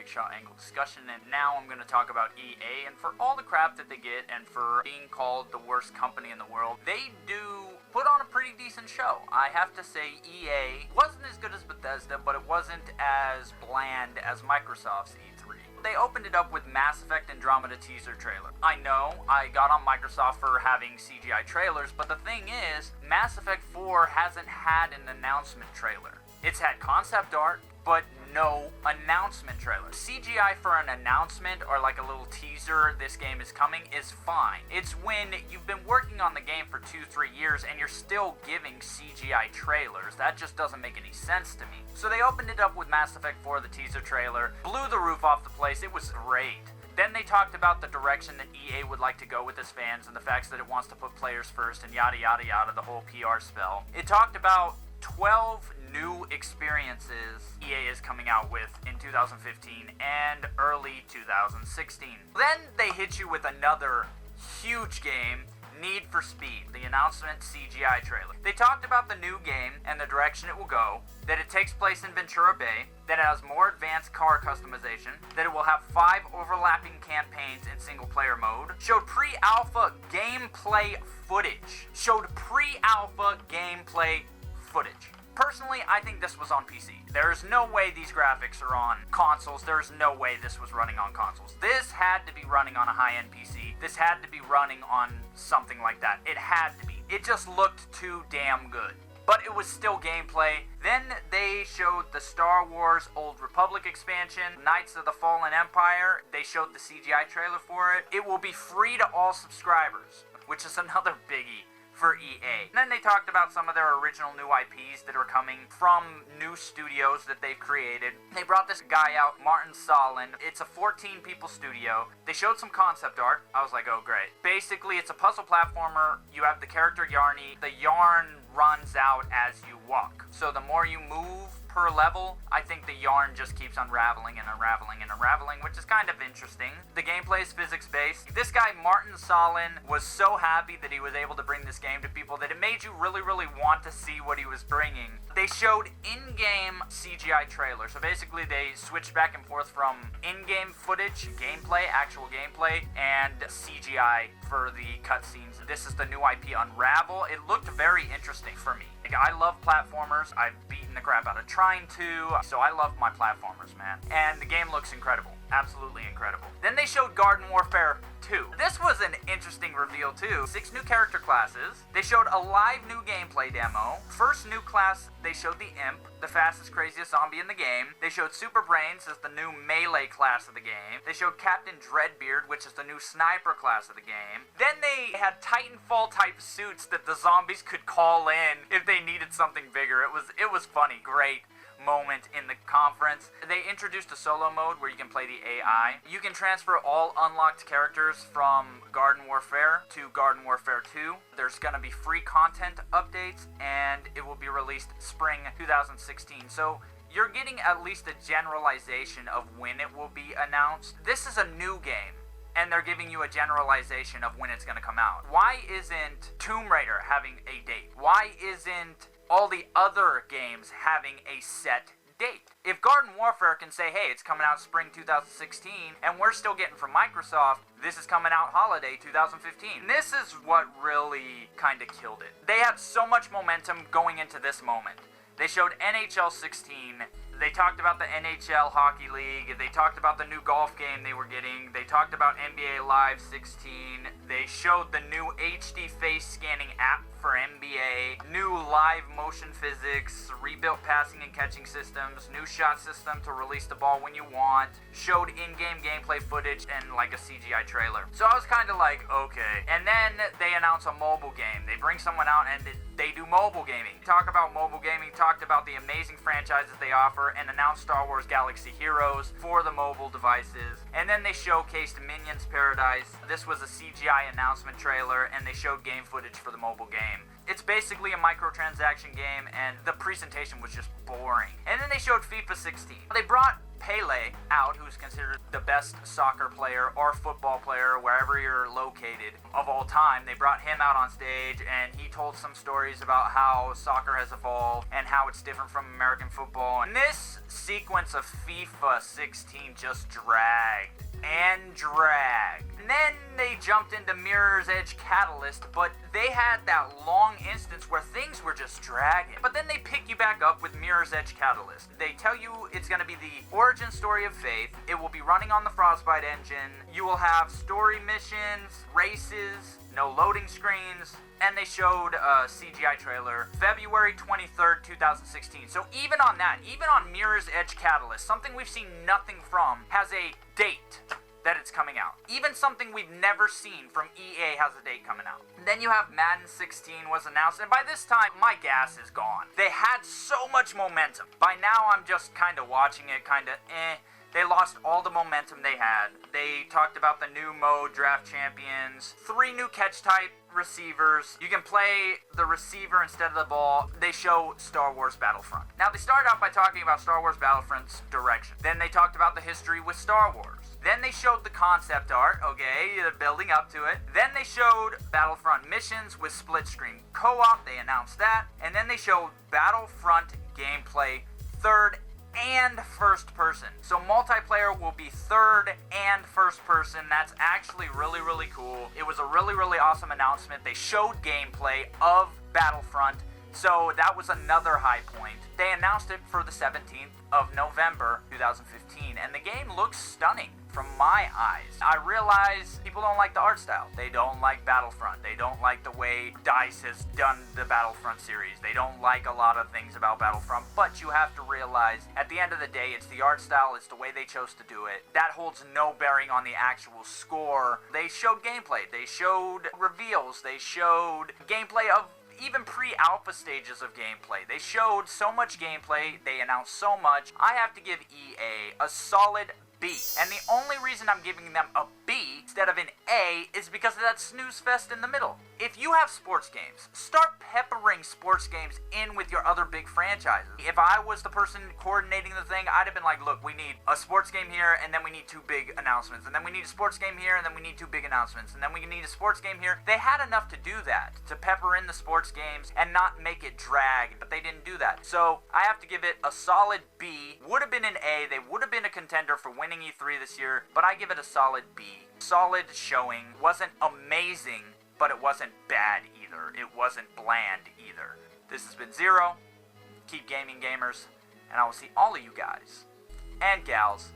kick shot angle discussion, and now I'm going to talk about EA, and for all the crap that they get, and for being called the worst company in the world, they do put on a pretty decent show. I have to say, EA wasn't as good as Bethesda, but it wasn't as bland as Microsoft's E3. They opened it up with Mass Effect Andromeda teaser trailer. I know, I got on Microsoft for having CGI trailers, but the thing is, Mass Effect 4 hasn't had an announcement trailer. It's had concept art, but no announcement trailer. CGI for an announcement or like a little teaser, this game is coming, is fine. It's when you've been working on the game for 2-3 years and you're still giving CGI trailers. That just doesn't make any sense to me. So they opened it up with Mass Effect 4, the teaser trailer, blew the roof off the place. It was great. Then they talked about the direction that EA would like to go with its fans and the facts that it wants to put players first and yada yada yada, the whole PR spell. It talked about 12 new experiences EA is coming out with in 2015 and early 2016. Then they hit you with another huge game, Need for Speed, the announcement CGI trailer. They talked about the new game and the direction it will go, that it takes place in Ventura Bay, that it has more advanced car customization, that it will have 5 overlapping campaigns in single player mode, showed pre-alpha gameplay footage. Personally, I think this was on PC. There is no way these graphics are on consoles. There is no way this was running on consoles. This had to be running on a high-end PC. This had to be running on something like that. It had to be. It just looked too damn good. But it was still gameplay. Then they showed the Star Wars Old Republic expansion, Knights of the Fallen Empire. They showed the CGI trailer for it. It will be free to all subscribers, which is another biggie for EA. And then they talked about some of their original new IPs that are coming from new studios that they've created. They brought this guy out, Martin Solin. It's a 14-people studio. They showed some concept art. I was like, oh great. Basically, it's a puzzle platformer. You have the character Yarny. The yarn runs out as you walk. So the more you move per level, I think the yarn just keeps unraveling and unraveling and unraveling, which is kind of interesting. The gameplay is physics-based. This guy, Martin Solin, was so happy that he was able to bring this game to people that it made you really, really want to see what he was bringing. They showed in-game CGI trailers. So basically, they switched back and forth from in-game footage, gameplay, actual gameplay, and CGI for the cutscenes. This is the new IP, Unravel. It looked very interesting for me. Like, I love platformers. I've beaten the crap out of trying to, so I love my platformers, man. And the game looks incredible. Absolutely incredible. Then they showed Garden Warfare 2. This was an interesting reveal too. 6 new character classes. They showed a live new gameplay demo. First new class, they showed the Imp, the fastest, craziest zombie in the game. They showed Super Brains as the new melee class of the game. They showed Captain Dreadbeard, which is the new sniper class of the game. Then they had Titanfall type suits that the zombies could call in if they needed something bigger. It was funny, great moment in the conference. They introduced a solo mode where you can play the AI. You can transfer all unlocked characters from Garden Warfare to Garden Warfare 2. There's gonna be free content updates, and it will be released spring 2016. So you're getting at least a generalization of when it will be announced. This is a new game, and they're giving you a generalization of when it's gonna come out. Why isn't Tomb Raider having a date? Why isn't all the other games having a set date? If Garden Warfare can say, hey, it's coming out spring 2016, and we're still getting from Microsoft, this is coming out holiday 2015. This is what really kind of killed it. They had so much momentum going into this moment. They showed NHL 16. They talked about the NHL Hockey League. They talked about the new golf game they were getting. They talked about NBA Live 16. They showed the new HD face scanning app for NBA, new live motion physics, rebuilt passing and catching systems, new shot system to release the ball when you want, showed in-game gameplay footage, and like a CGI trailer. So I was kind of like, okay. And then they announce a mobile game. They bring someone out and they do mobile gaming. Talk about mobile gaming, talked about the amazing franchises they offer, and announced Star Wars Galaxy Heroes for the mobile devices. And then they showcased Minions Paradise. This was a CGI announcement trailer, and they showed game footage for the mobile game. It's basically a microtransaction game, and the presentation was just boring. And then they showed FIFA 16. They brought Pele out, who's considered the best soccer player or football player, wherever you're located, of all time. They brought him out on stage, and he told some stories about how soccer has evolved and how it's different from American football. And this sequence of FIFA 16 just dragged and dragged. And then they jumped into Mirror's Edge Catalyst, but they had that long instance where things were just dragging. But then they pick you back up with Mirror's Edge Catalyst. They tell you it's going to be the origin story of Faith. It will be running on the Frostbite engine. You will have story missions, races, no loading screens, and they showed a CGI trailer February 23rd, 2016. So even on that, even on Mirror's Edge Catalyst, something we've seen nothing from, has a date that it's coming out. Even something we've never seen from EA has a date coming out. And then you have Madden 16 was announced, and by this time, my gas is gone. They had so much momentum. By now, I'm just kind of watching it, kind of They lost all the momentum they had. They talked about the new mode, Draft Champions, 3 new catch type receivers. You can play the receiver instead of the ball. They show Star Wars Battlefront. Now, they started out by talking about Star Wars Battlefront's direction. Then they talked about the history with Star Wars. Then they showed the concept art, okay, they're building up to it. Then they showed Battlefront missions with split-screen co-op, they announced that. And then they showed Battlefront gameplay, third and first person. So multiplayer will be third and first person. That's actually really, really cool. It was a really, really awesome announcement. They showed gameplay of Battlefront, so that was another high point. They announced it for the 17th of November 2015, and the game looks stunning from my eyes. I realize people don't like the art style. They don't like Battlefront. They don't like the way DICE has done the Battlefront series. They don't like a lot of things about Battlefront, but you have to realize at the end of the day, it's the art style, it's the way they chose to do it. That holds no bearing on the actual score. They showed gameplay. They showed reveals. They showed gameplay of even pre-alpha stages of gameplay. They showed so much gameplay. They announced so much. I have to give EA a solid B. And the only reason I'm giving them a B instead of an A is because of that snooze fest in the middle. If you have sports games, start peppering sports games in with your other big franchises. If I was the person coordinating the thing, I'd have been like, look, we need a sports game here, and then we need 2 big announcements, and then we need a sports game here, and then we need 2 big announcements, and then we need a sports game here. They had enough to do that, to pepper in the sports games and not make it drag, but they didn't do that. So I have to give it a solid B. Would have been an A. They would have been a contender for winning E3 this year, but I give it a solid B. Solid showing. Wasn't amazing, but it wasn't bad either. It wasn't bland either. This has been Zero. Keep gaming, gamers, and I will see all of you guys and gals